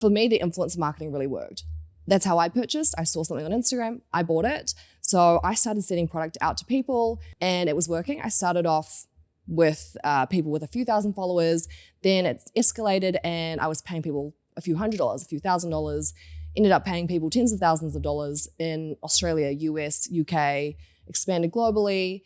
For me, the influencer marketing really worked. That's how I purchased. I saw something on Instagram, I bought it. So I started sending product out to people and it was working. I started off with people with a few thousand followers. Then it escalated and I was paying people a few $100s, a few $1,000s, ended up paying people tens of thousands of dollars in Australia, US, UK, expanded globally.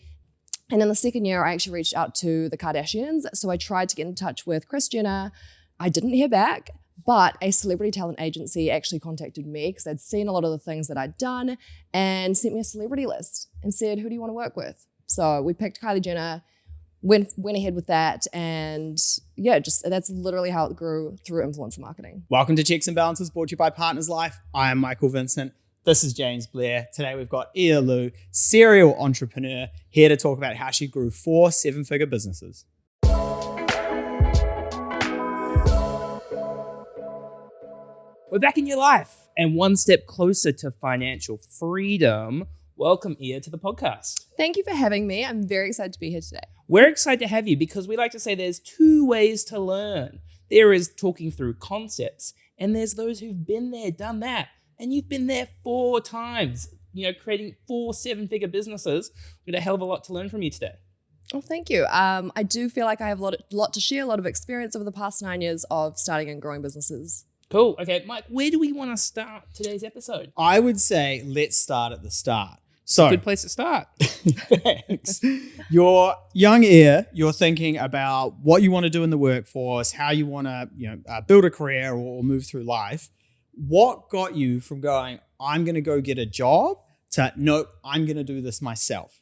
And in the second year, I actually reached out to the Kardashians. So I tried to get in touch with Kris Jenner. I didn't hear back, but a celebrity talent agency actually contacted me because they'd seen a lot of the things that I'd done and sent me a celebrity list and said, who do you want to work with? So we picked Kylie Jenner, went ahead with that. And yeah, just that's literally how it grew through influencer marketing. Welcome to Checks and Balances, brought to you by Partners Life. I am Michael Vincent. This is James Blair. Today we've got Iyia Liu, serial entrepreneur, here to talk about how she grew 4 7-figure businesses. We're back in your life and one step closer to financial freedom. Welcome, Iyia, to the podcast. Thank you for having me. I'm very excited to be here today. We're excited to have you because we like to say there's 2 ways to learn. There is talking through concepts, and there's those who've been there, done that. And you've been there 4 times, creating 4 7-figure businesses. We've got a hell of a lot to learn from you today. Oh, thank you. I do feel like I have a lot to share, a lot of experience over the past 9 years of starting and growing businesses. Cool. Okay, Mike, where do we want to start today's episode? I would say let's start at the start. So, good place to start. Thanks. You're young Iyia, you're thinking about what you want to do in the workforce, how you want to build a career or move through life. What got you from going, I'm going to go get a job, to, nope, I'm going to do this myself?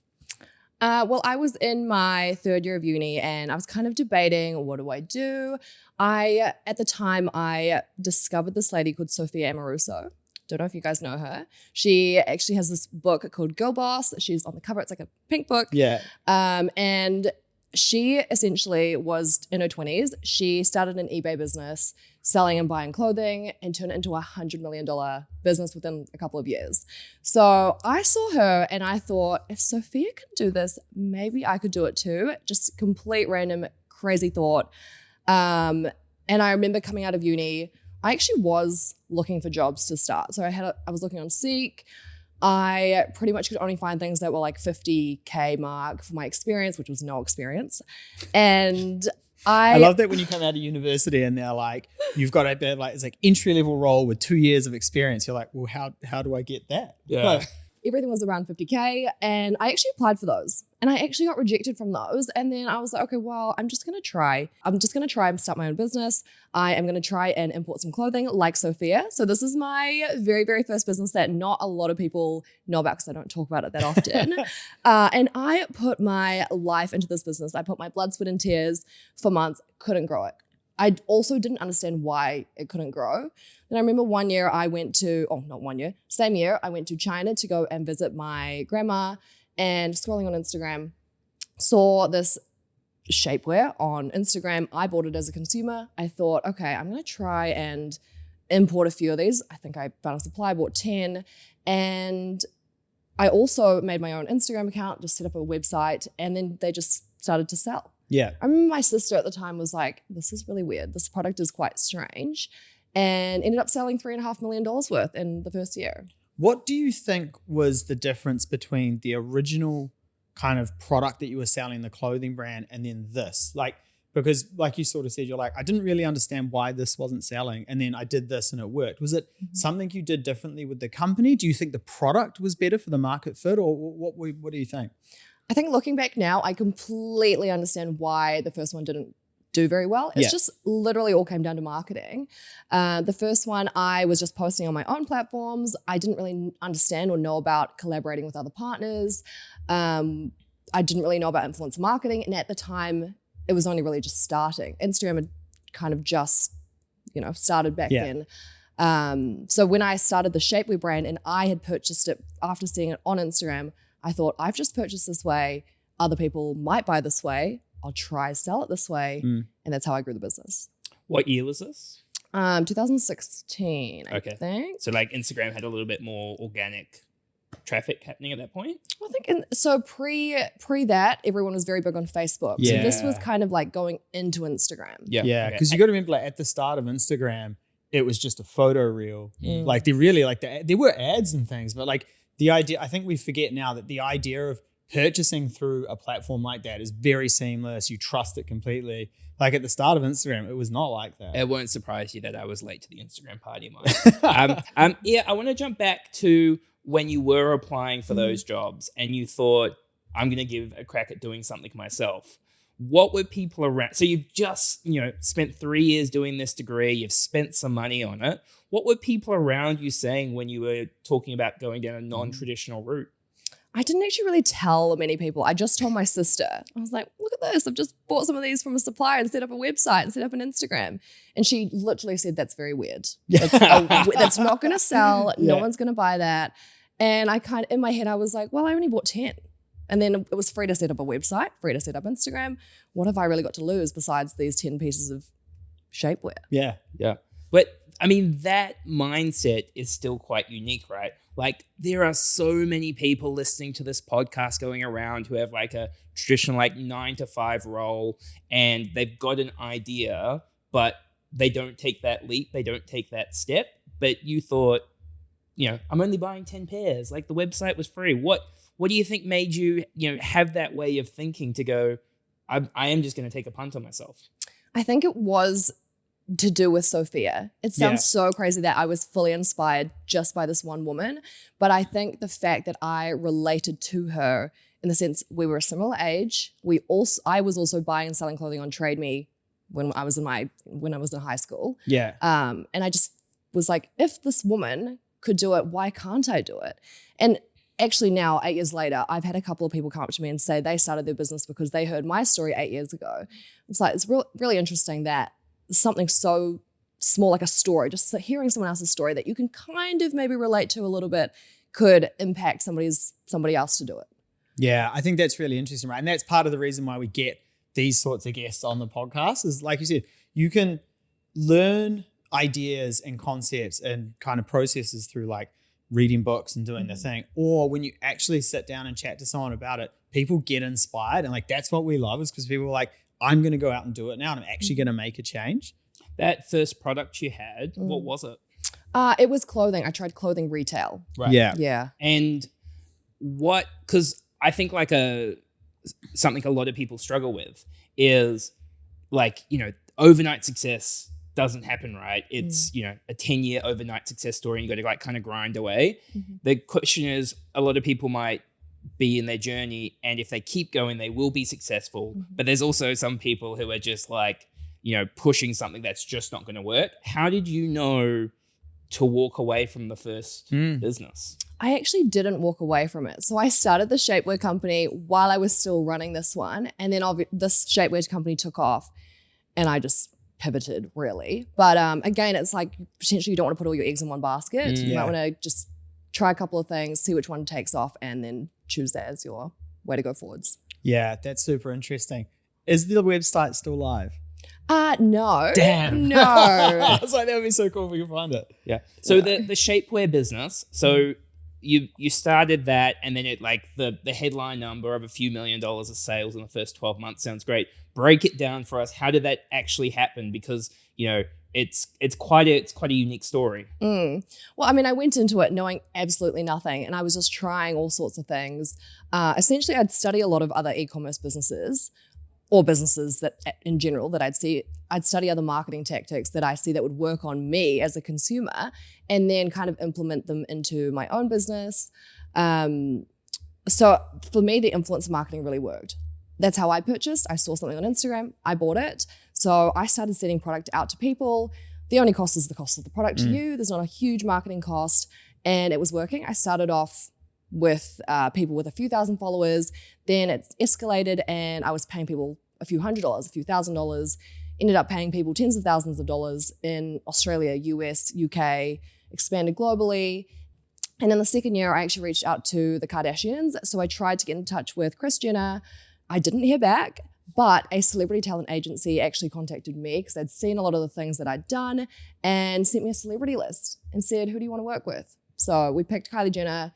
Well, I was in my 3rd year of uni and I was kind of debating, what do I do? At the time, I discovered this lady called Sophia Amoruso. Don't know if you guys know her. She actually has this book called Girl Boss. She's on the cover. It's like a pink book. Yeah. And she essentially was in her 20s. She started an eBay business selling and buying clothing and turned it into $100 million business within a couple of years. So I saw her and I thought, if Sophia can do this, maybe I could do it too. Just complete random crazy thought. And I remember coming out of uni, I actually was looking for jobs to start. So I was looking on Seek. I pretty much could only find things that were like 50K mark for my experience, which was no experience. And I love that when you come out of university and they're like, you've got a bit like, it's like entry level role with 2 years of experience. You're like, well, how do I get that? Yeah. Everything was around 50K and I actually applied for those and I actually got rejected from those. And then I was like, okay, well, I'm just going to try and start my own business. I am going to try and import some clothing like Sophia. So this is my very, very first business that not a lot of people know about because I don't talk about it that often. And I put my life into this business. I put my blood, sweat and tears for months, couldn't grow it. I also didn't understand why it couldn't grow. Then I remember same year, I went to China to go and visit my grandma and scrolling on Instagram, saw this shapewear on Instagram. I bought it as a consumer. I thought, okay, I'm going to try and import a few of these. I think I found a supply, I bought 10. And I also made my own Instagram account, just set up a website, and then they just started to sell. Yeah. I remember my sister at the time was like, this is really weird. This product is quite strange. And ended up selling $3.5 million worth in the first year. What do you think was the difference between the original kind of product that you were selling, the clothing brand, and then this? Like, because like you sort of said, you're like, I didn't really understand why this wasn't selling. And then I did this and it worked. Was it something you did differently with the company? Do you think the product was better for the market fit, or what do you think? I think looking back now, I completely understand why the first one didn't do very well. It's just literally all came down to marketing. The first one, I was just posting on my own platforms. I didn't really understand or know about collaborating with other partners. I didn't really know about influencer marketing. And at the time, it was only really just starting. Instagram had kind of just, started back then. So when I started the shapewear brand and I had purchased it after seeing it on Instagram, I thought, I've just purchased this way. Other people might buy this way. I'll try sell it this way. And that's how I grew the business. What year was this? 2016, I think. So like Instagram had a little bit more organic traffic happening at that point? I think pre that, everyone was very big on Facebook. Yeah. So this was kind of like going into Instagram. Yeah, because you got to remember, like at the start of Instagram, it was just a photo reel. Mm. Like they really there were ads and things, but like the idea, I think we forget now that the idea of purchasing through a platform like that is very seamless. You trust it completely. Like at the start of Instagram, it was not like that. It won't surprise you that I was late to the Instagram party, Mike. Yeah, I want to jump back to when you were applying for those jobs and you thought, I'm going to give a crack at doing something myself. What were people around? So you've just, spent 3 years doing this degree. You've spent some money on it. What were people around you saying when you were talking about going down a non-traditional route? I didn't actually really tell many people. I just told my sister. I was like, look at this. I've just bought some of these from a supplier and set up a website and set up an Instagram. And she literally said, that's very weird. That's not going to sell. No one's going to buy that. And I in my head, I was like, well, I only bought 10. And then it was free to set up a website, free to set up Instagram. What have I really got to lose besides these 10 pieces of shapewear? Yeah. But I mean, that mindset is still quite unique, right? Like there are so many people listening to this podcast going around who have like a traditional 9 to 5 role and they've got an idea, but they don't take that leap. They don't take that step. But you thought, I'm only buying 10 pairs. Like the website was free. What do you think made you, have that way of thinking to go, I am just going to take a punt on myself? I think it was to do with Sophia. It sounds so crazy that I was fully inspired just by this one woman. But I think the fact that I related to her in the sense we were a similar age. I was also buying and selling clothing on Trade Me when I was in high school. Yeah. And I just was like, if this woman could do it, why can't I do it? And actually now, 8 years later, I've had a couple of people come up to me and say they started their business because they heard my story 8 years ago. It's like, it's really interesting that something so small, like a story, just hearing someone else's story that you can kind of maybe relate to a little bit could impact somebody else to do it. Yeah, I think that's really interesting, right? And that's part of the reason why we get these sorts of guests on the podcast is, like you said, you can learn ideas and concepts and kind of processes through like reading books and doing the thing. Or when you actually sit down and chat to someone about it, people get inspired. And like, that's what we love is because people are like, I'm going to go out and do it now. And I'm actually going to make a change. That first product you had, what was it? It was clothing. I tried clothing retail. Right. Yeah. And because I think like something a lot of people struggle with is like, overnight success doesn't happen, right? It's, a 10-year overnight success story and you got to like kind of grind away. Mm-hmm. The question is a lot of people might be in their journey and if they keep going, they will be successful. Mm-hmm. But there's also some people who are just like, pushing something that's just not going to work. How did you know to walk away from the first business? I actually didn't walk away from it. So I started the shapewear company while I was still running this one. And then this shapewear company took off and I just pivoted really. But again, it's like potentially you don't want to put all your eggs in one basket. You might want to just try a couple of things, see which one takes off and then choose that as your way to go forwards. Yeah, that's super interesting. Is the website still live? No. Damn. No. I was like, that would be so cool if we could find it. Yeah. So the shapewear business, so you started that and then it like the headline number of a few $1 million of sales in the first 12 months sounds great. Break it down for us. How did that actually happen? Because, it's quite a unique story. Well, I mean, I went into it knowing absolutely nothing and I was just trying all sorts of things. Essentially, I'd study a lot of other e-commerce businesses or businesses that in general that I'd study other marketing tactics that I see that would work on me as a consumer and then kind of implement them into my own business. So for me, the influencer marketing really worked. That's how I purchased. I saw something on Instagram, I bought it. So I started sending product out to people. The only cost is the cost of the product to you. There's not a huge marketing cost and it was working. I started off with people with a few thousand followers. Then it escalated and I was paying people a few $100s, a few $1,000s, ended up paying people tens of thousands of dollars in Australia, US, UK, expanded globally. And in the second year, I actually reached out to the Kardashians. So I tried to get in touch with Kris Jenner. I didn't hear back, but a celebrity talent agency actually contacted me because they'd seen a lot of the things that I'd done and sent me a celebrity list and said, who do you want to work with? So we picked Kylie Jenner.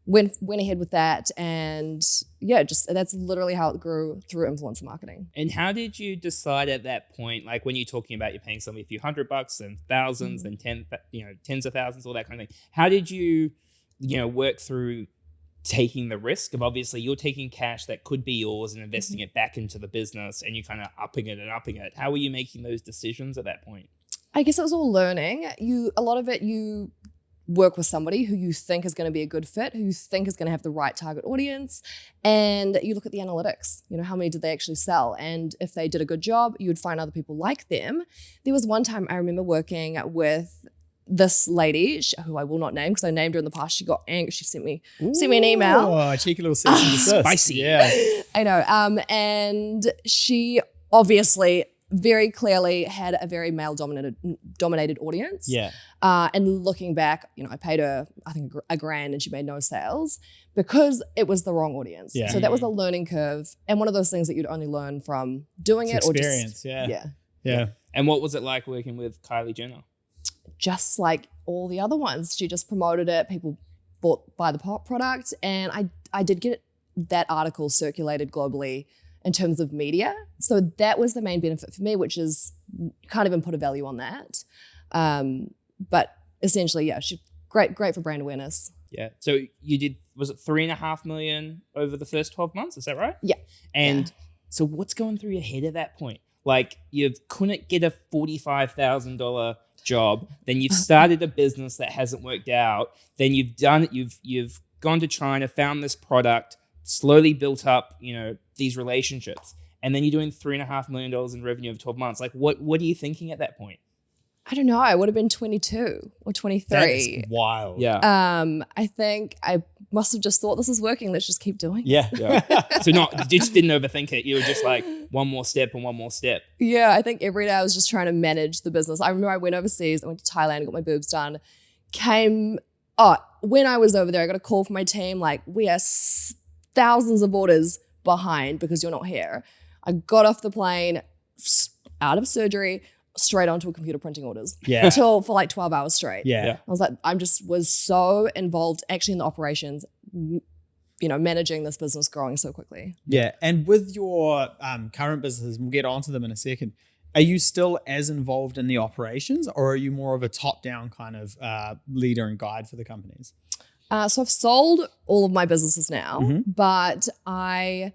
went ahead with that, and yeah, just that's literally how it grew through influencer marketing. And how did you decide at that point, like when you're talking about you're paying somebody a few $100 and thousands and tens of thousands, all that kind of thing? How did you work through taking the risk of, obviously you're taking cash that could be yours and investing it back into the business, and you kind of upping it? How were you making those decisions at that point? I guess it was all learning. A lot of it, you work with somebody who you think is going to be a good fit, who you think is going to have the right target audience, and you look at the analytics. How many did they actually sell? And if they did a good job, you would find other people like them. There was one time I remember working with this lady, who I will not name because I named her in the past. She got angry. She sent me an email. Oh, cheeky little cease and desist. Spicy. Yeah. I know. And she obviously very clearly had a very male-dominated audience. Yeah. And looking back, I paid her, I think, $1,000 and she made no sales because it was the wrong audience. Yeah. So that was a learning curve, and one of those things that you'd only learn from doing It's it experience. or just, Yeah. And what was it like working with Kylie Jenner? Just like all the other ones. She just promoted it. People buy the product, and I did get that article circulated globally in terms of media. So that was the main benefit for me, which is kind of even put a value on that. But essentially, yeah, she's great for brand awareness. Yeah. So you did, was it 3.5 million over the first 12 months? Is that right? Yeah. And so what's going through your head at that point? Like, you couldn't get a $45,000 job, then you've started a business that hasn't worked out, then you've gone to China, found this product, slowly built up, these relationships, and then you're doing $3.5 million in revenue over 12 months. Like, what are you thinking at that point? I don't know. I would have been 22 or 23. That is wild. Yeah. I think I must have just thought, this is working. Let's just keep doing it. Yeah. So you just didn't overthink it. You were just like, one more step and one more step. Yeah, I think every day I was just trying to manage the business. I remember I went overseas. I went to Thailand, got my boobs done. When I was over there, I got a call from my team like, we are thousands of orders behind because you're not here. I got off the plane, out of surgery, straight onto a computer printing orders. Yeah. For like 12 hours straight. Yeah. I was like, was so involved actually in the operations, managing this business growing so quickly. Yeah. And with your current businesses, we'll get onto them in a second, are you still as involved in the operations, or are you more of a top-down kind of leader and guide for the companies? So I've sold all of my businesses now, but I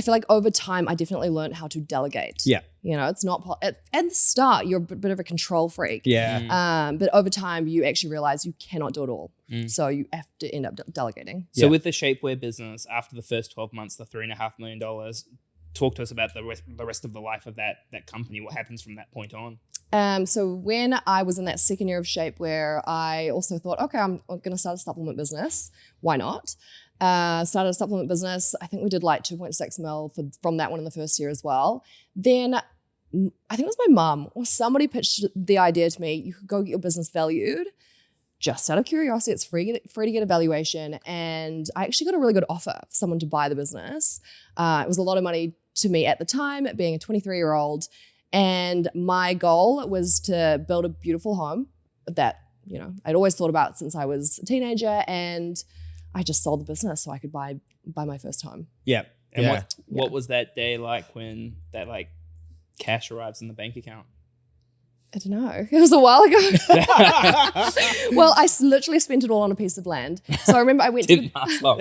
feel like over time, I definitely learned how to delegate. Yeah. It's not, at the start, you're a bit of a control freak. Yeah. But over time, you actually realize you cannot do it all. So you have to end up delegating. So with the shapewear business, after the first 12 months, the $3.5 million, talk to us about the rest of the life of that company. What happens from that point on? So when I was in that second year of shapewear, I also thought, okay, I'm going to start a supplement business. Why not? Started a supplement business. I think we did like 2.6 mil from that one in the first year as well. Then I think it was my mum or somebody pitched the idea to me, you could go get your business valued. Just out of curiosity, it's free to get a valuation. And I actually got a really good offer for someone to buy the business. It was a lot of money to me at the time, being a 23-year-old. And my goal was to build a beautiful home that, I'd always thought about since I was a teenager. And I just sold the business so I could buy my first home. Yeah. And what was that day like when that cash arrives in the bank account? I don't know. It was a while ago. Well, I literally spent it all on a piece of land. So I remember I went Didn't last long.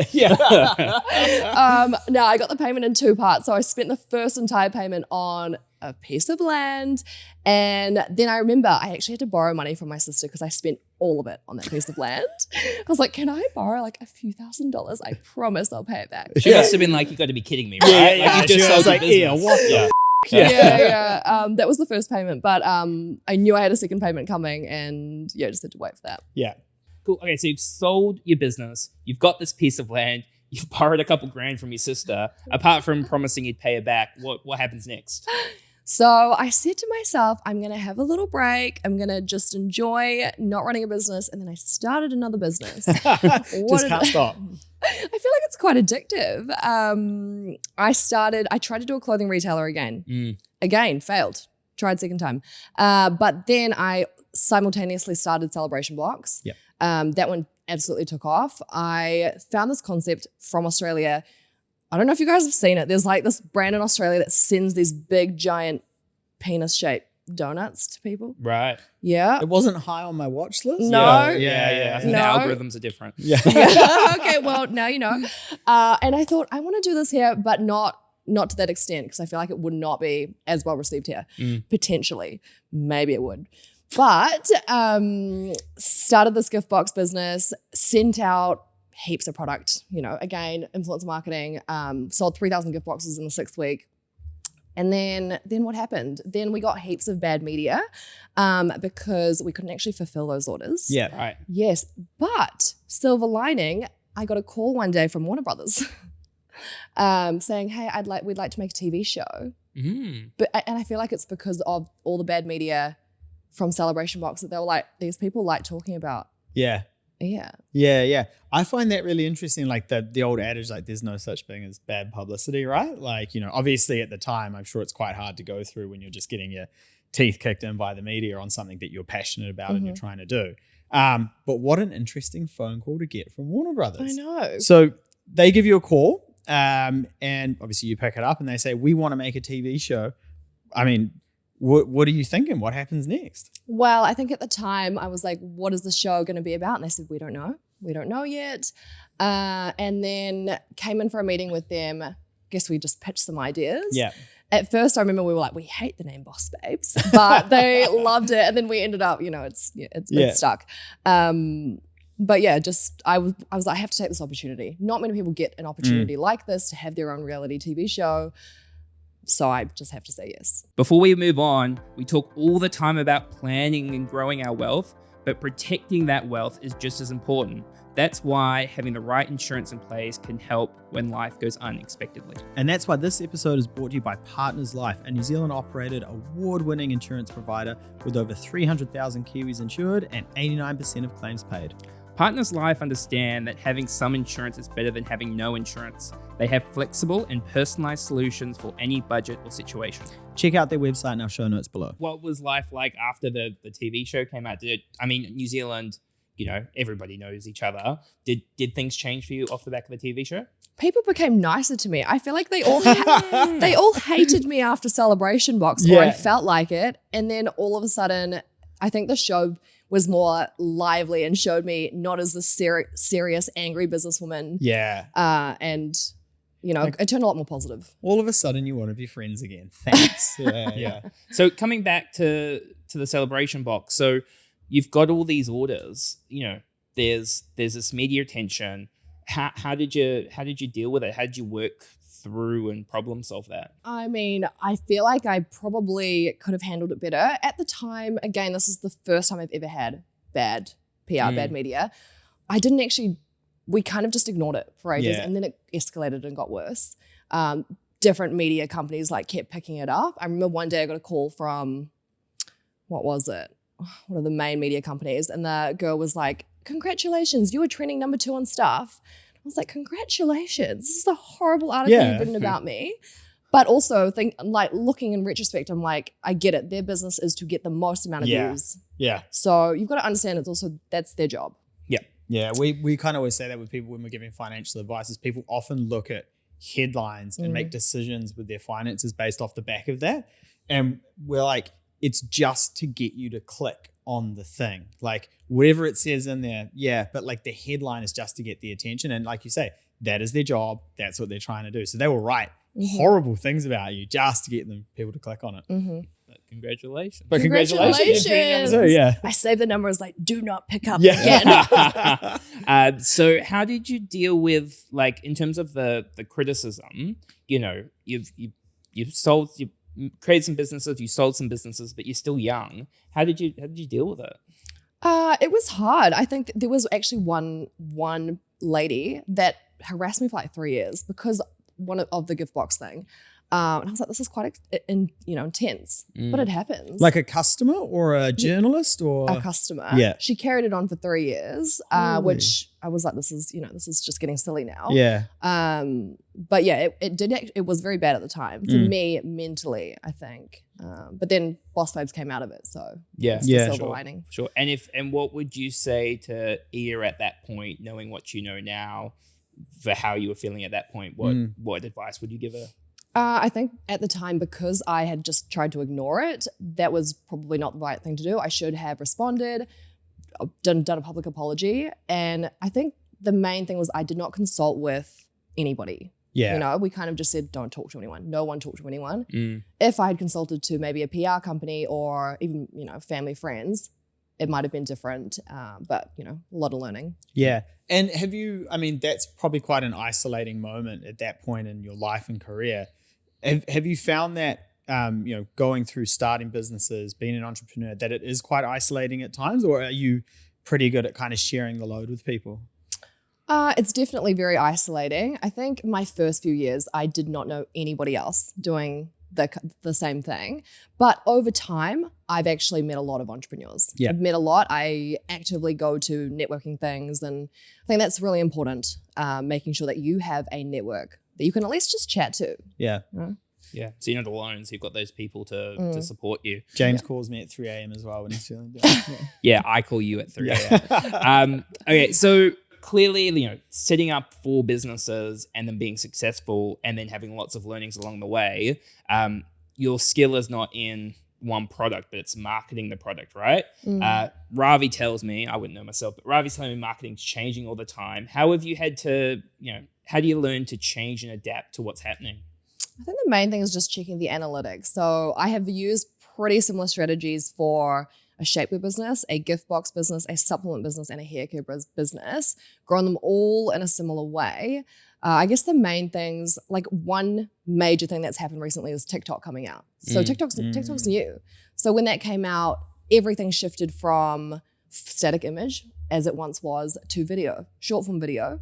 No, I got the payment in 2 parts. So I spent the first entire payment on a piece of land. And then I remember I actually had to borrow money from my sister because I spent all of it on that piece of land. I was like, can I borrow like a few $1,000s? I promise I'll pay it back. She must have been like, you got to be kidding me, right? Yeah. You just sold like, the business. yeah, what the Yeah. That was the first payment, but I knew I had a second payment coming, and just had to wait for that. Yeah. Cool. Okay, so you've sold your business. You've got this piece of land. You've borrowed a couple grand from your sister. Apart from promising you'd pay her back, what happens next? So I said to myself, I'm going to have a little break. I'm going to just enjoy not running a business. And then I started another business. Just can't stop. I feel like it's quite addictive. I tried to do a clothing retailer again. Again, failed. Tried second time. But then I simultaneously started Celebration Blocks. Yep. That one absolutely took off. I found this concept from Australia. I don't know if you guys have seen it. There's like this brand in Australia that sends these big, giant penis-shaped donuts to people. Right. Yeah. It wasn't high on my watch list. No. Yeah. I think No. the algorithms are different. Yeah. Okay, well, now you know. And I thought, I want to do this here, but not to that extent, because I feel like it would not be as well received here. Potentially. Maybe it would. But started this gift box business, sent out heaps of product, again, influencer marketing, sold 3,000 gift boxes in the 6th week. And then what happened? Then we got heaps of bad media because we couldn't actually fulfill those orders. Yeah. Right. Yes, but silver lining, I got a call one day from Warner Brothers saying, "Hey, we'd like to make a TV show." And I feel like it's because of all the bad media from Celebration Box that they were like, these people like talking about. Yeah. Yeah. I find that really interesting. Like the old adage, like there's no such thing as bad publicity, right? Like, obviously at the time, I'm sure it's quite hard to go through when you're just getting your teeth kicked in by the media on something that you're passionate about and you're trying to do. But what an interesting phone call to get from Warner Brothers. I know. So they give you a call and obviously you pick it up and they say, we want to make a TV show. I mean, what are you thinking? What happens next? Well, I think at the time I was like, what is the show going to be about? And they said, we don't know. We don't know yet. And then came in for a meeting with them. Guess we just pitched some ideas. Yeah. At first, I remember we were like, we hate the name Boss Babes, but they loved it. And then we ended up, it's stuck. But yeah, I was like, I have to take this opportunity. Not many people get an opportunity like this to have their own reality TV show. So I just have to say yes. Before we move on, we talk all the time about planning and growing our wealth, but protecting that wealth is just as important. That's why having the right insurance in place can help when life goes unexpectedly. And that's why this episode is brought to you by Partners Life, a New Zealand operated award-winning insurance provider with over 300,000 Kiwis insured and 89% of claims paid. Partners Life understand that having some insurance is better than having no insurance. They have flexible and personalized solutions for any budget or situation. Check out their website in our show notes below. What was life like after the TV show came out? New Zealand, everybody knows each other. Did things change for you off the back of the TV show? People became nicer to me. I feel like they all hated me after Celebration Box, or I felt like it. And then all of a sudden, I think the show was more lively and showed me not as the serious, angry businesswoman. Yeah. It turned a lot more positive. All of a sudden, you want to be friends again. Thanks. Yeah. So coming back to the Celebration Box, so you've got all these orders. There's this media attention. How did you deal with it? How did you work through and problem solve that? I mean, I feel like I probably could have handled it better. At the time, again, this is the first time I've ever had bad PR, bad media. We kind of just ignored it for ages and then it escalated and got worse. Different media companies kept picking it up. I remember one day I got a call from, what was it? One of the main media companies, and the girl was like, "Congratulations, you were trending number 2 on Stuff." I was like, "Congratulations, this is a horrible article you've written about me." But also, looking in retrospect, I'm like, I get it. Their business is to get the most amount of views. Yeah. So you've got to understand that's their job. Yeah, we kind of always say that with people when we're giving financial advice, is people often look at headlines and make decisions with their finances based off the back of that. And we're like, it's just to get you to click on the thing. Whatever it says in there, but the headline is just to get the attention. And like you say, that is their job. That's what they're trying to do. So they will write horrible things about you just to get people to click on it. But congratulations. Congratulations. Yeah. I saved the number as do not pick up again. So how did you deal with in terms of the criticism? You've created some businesses, you sold some businesses, but you're still young. How did you deal with it? It was hard. I think there was actually one lady that harassed me for 3 years because of the gift box thing. And I was like, this is quite intense, but it happens. Like a customer or a journalist or a customer. Yeah. She carried it on for 3 years, Holy. which I was like, this is just getting silly now. Yeah. But yeah, it was very bad at the time for me mentally, I think. But then Boss Babes came out of it, so it's the silver lining. Sure. And what would you say to Iyia at that point, knowing what you know now, for how you were feeling at that point? What advice would you give her? I think at the time, because I had just tried to ignore it, that was probably not the right thing to do. I should have responded, done a public apology. And I think the main thing was I did not consult with anybody. Yeah. We kind of just said, don't talk to anyone. No one talked to anyone. If I had consulted to maybe a PR company or even, family, friends, it might have been different. But, a lot of learning. Yeah. And that's probably quite an isolating moment at that point in your life and career. Have you found that, going through starting businesses, being an entrepreneur, that it is quite isolating at times, or are you pretty good at kind of sharing the load with people? It's definitely very isolating. I think my first few years, I did not know anybody else doing the same thing. But over time, I've actually met a lot of entrepreneurs. Yeah. I've met a lot. I actively go to networking things, and I think that's really important, making sure that you have a network that you can at least just chat to. Yeah. Yeah. So you're not alone. So you've got those people to support you. James calls me at 3 a.m. as well when he's feeling down. Yeah, I call you at 3 a.m. Okay, so clearly, setting up 4 businesses and then being successful and then having lots of learnings along the way, your skill is not in one product, but it's marketing the product, right? Ravi tells me, I wouldn't know myself, but Ravi's telling me marketing's changing all the time. How have you had to, how do you learn to change and adapt to what's happening? I think the main thing is just checking the analytics. So I have used pretty similar strategies for a shapewear business, a gift box business, a supplement business, and a hair care business, grown them all in a similar way. I guess the main things, like one major thing that's happened recently is TikTok coming out. So TikTok's new. So when that came out, everything shifted from static image, as it once was, to video, short form video.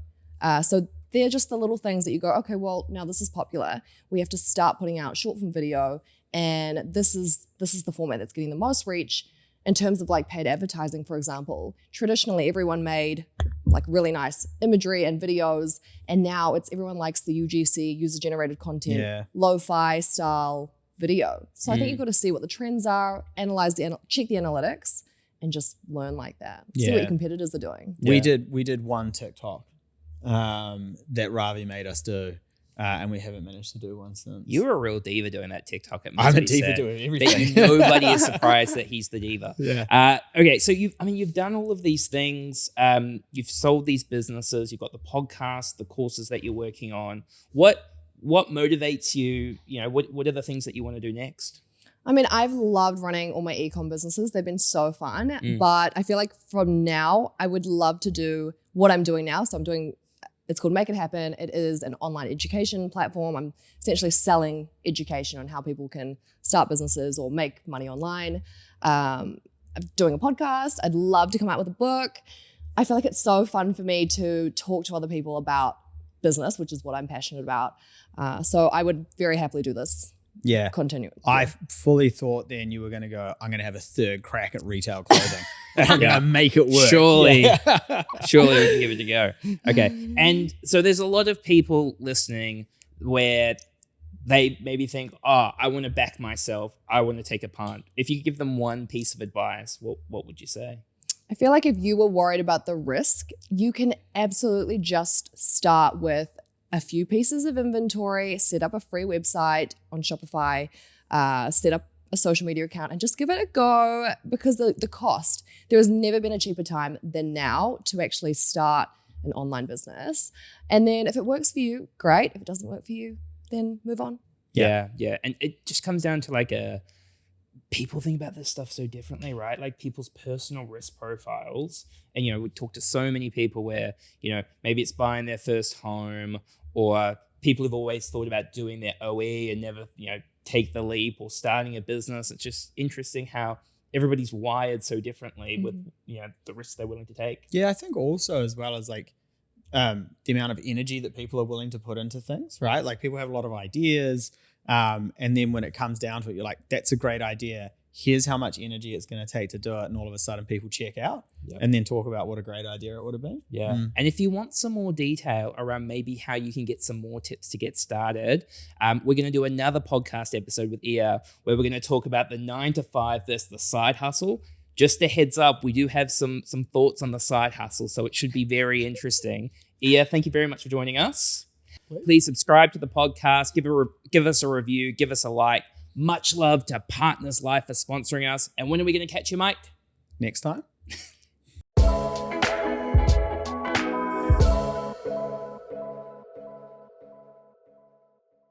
So they're just the little things that you go, okay, well, now this is popular. We have to start putting out short form video, and this is the format that's getting the most reach. In terms of like paid advertising, for example, traditionally everyone made like really nice imagery and videos, and now everyone likes the UGC, user-generated content, lo-fi style video. So I think you've got to see what the trends are, check the analytics, and just learn like that. See what your competitors are doing. Yeah. We did one TikTok that Ravi made us do. And we haven't managed to do one since. You're a real diva doing that TikTok. I'm a diva doing everything. Nobody is surprised that he's the diva. Yeah. Okay, so you've done all of these things. You've sold these businesses. You've got the podcast, the courses that you're working on. What motivates you? What are the things that you want to do next? I mean, I've loved running all my e-com businesses. They've been so fun. But I feel like from now, I would love to do what I'm doing now. So it's called Make It Happen. It is an online education platform. I'm essentially selling education on how people can start businesses or make money online. I'm doing a podcast. I'd love to come out with a book. I feel like it's so fun for me to talk to other people about business, which is what I'm passionate about. So I would very happily do this. Yeah. Continue. I fully thought then you were going to go, I'm going to have a third crack at retail clothing. I'm going to make it work. Surely we can give it a go. Okay. And so there's a lot of people listening where they maybe think, I want to back myself. I want to take a punt. If you could give them one piece of advice, what would you say? I feel like if you were worried about the risk, you can absolutely just start with a few pieces of inventory, set up a free website on Shopify, set up a social media account, and just give it a go, because the cost, there has never been a cheaper time than now to actually start an online business. And then if it works for you, great. If it doesn't work for you, then move on. Yeah. And it just comes down to people think about this stuff so differently, right? Like people's personal risk profiles. And, we talk to so many people where, maybe it's buying their first home, or people have always thought about doing their OE and never, take the leap, or starting a business. It's just interesting how everybody's wired so differently with, the risks they're willing to take. Yeah, I think also as well as the amount of energy that people are willing to put into things, right? Like people have a lot of ideas. And then when it comes down to it, you're like, that's a great idea. Here's how much energy it's going to take to do it. And all of a sudden people check out and then talk about what a great idea it would have been. Yeah. And if you want some more detail around maybe how you can get some more tips to get started, we're going to do another podcast episode with Iyia where we're going to talk about the 9 to 5 versus the side hustle. Just a heads up, we do have some thoughts on the side hustle, so it should be very interesting. Iyia, thank you very much for joining us. Please subscribe to the podcast, give us a review, give us a like. Much love to Partners Life for sponsoring us. And when are we going to catch you, Mike? Next time.